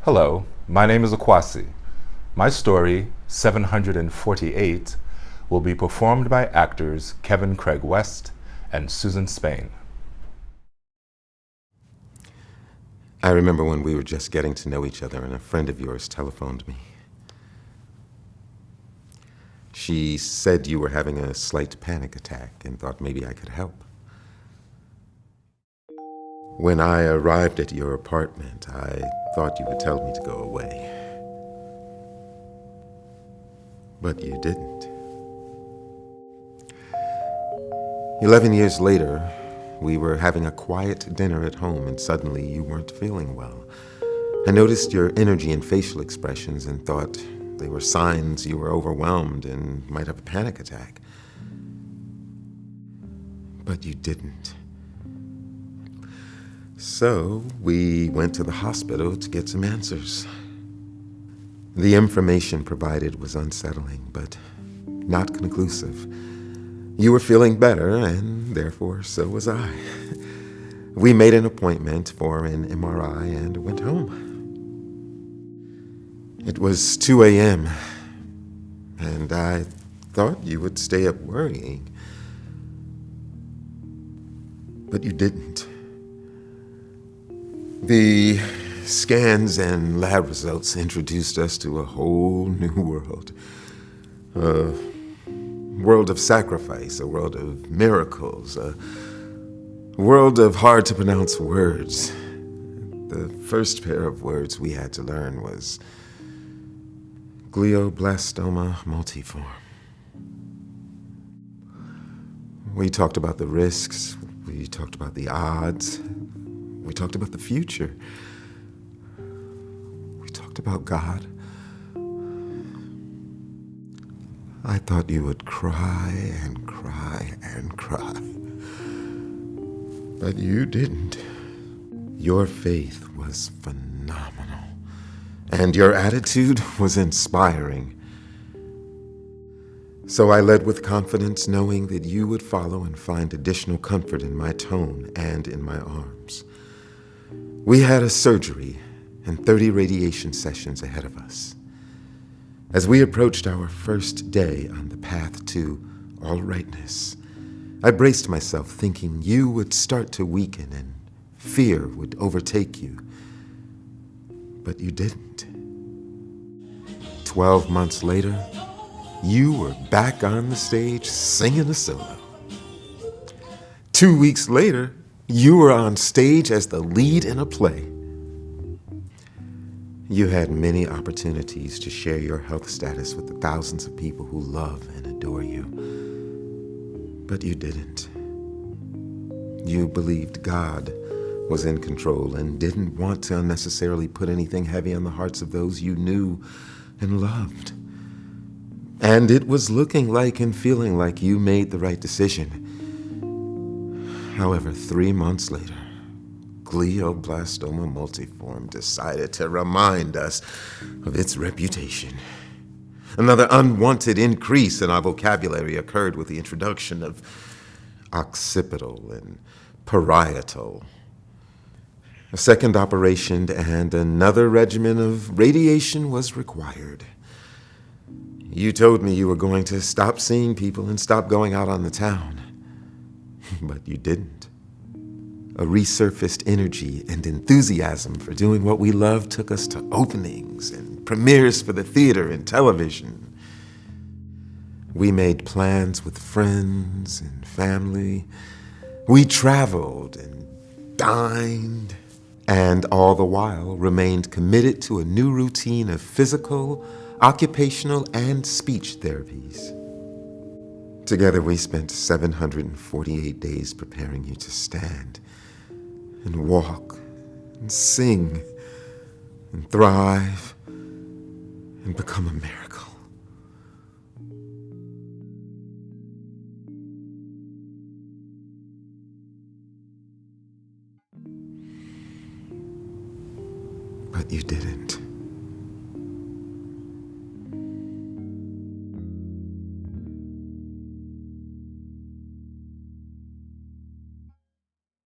Hello, my name is Akwasi. My story, 748, will be performed by actors Kevin Craig West and Susan Spain. I remember when we were just getting to know each other and a friend of yours telephoned me. She said you were having a slight panic attack and thought maybe I could help. When I arrived at your apartment, I thought you would tell me to go away. But you didn't. 11 years later, we were having a quiet dinner at home and suddenly you weren't feeling well. I noticed your energy and facial expressions and thought they were signs you were overwhelmed and might have a panic attack. But you didn't. So we went to the hospital to get some answers. The information provided was unsettling, but not conclusive. You were feeling better, and therefore so was I. We made an appointment for an MRI and went home. It was 2 a.m., and I thought you would stay up worrying. But you didn't. The scans and lab results introduced us to a whole new world. A world of sacrifice, a world of miracles, a world of hard-to-pronounce words. The first pair of words we had to learn was glioblastoma multiforme. We talked about the risks, we talked about the odds, we talked about the future. We talked about God. I thought you would cry and cry and cry. But you didn't. Your faith was phenomenal. And your attitude was inspiring. So I led with confidence, knowing that you would follow and find additional comfort in my tone and in my arms. We had a surgery and 30 radiation sessions ahead of us. As we approached our first day on the path to all rightness, I braced myself thinking you would start to weaken and fear would overtake you. But you didn't. 12 months later, you were back on the stage singing a solo. 2 weeks later, you were on stage as the lead in a play. You had many opportunities to share your health status with the thousands of people who love and adore you. But you didn't. You believed God was in control and didn't want to unnecessarily put anything heavy on the hearts of those you knew and loved. And it was looking like and feeling like you made the right decision. However, 3 months later, glioblastoma multiforme decided to remind us of its reputation. Another unwanted increase in our vocabulary occurred with the introduction of occipital and parietal. A second operation and another regimen of radiation was required. You told me you were going to stop seeing people and stop going out on the town. But you didn't. A resurfaced energy and enthusiasm for doing what we love took us to openings and premieres for the theater and television. We made plans with friends and family. We traveled and dined, and all the while remained committed to a new routine of physical, occupational, and speech therapies. Together we spent 748 days preparing you to stand and walk and sing and thrive and become a miracle. But you didn't.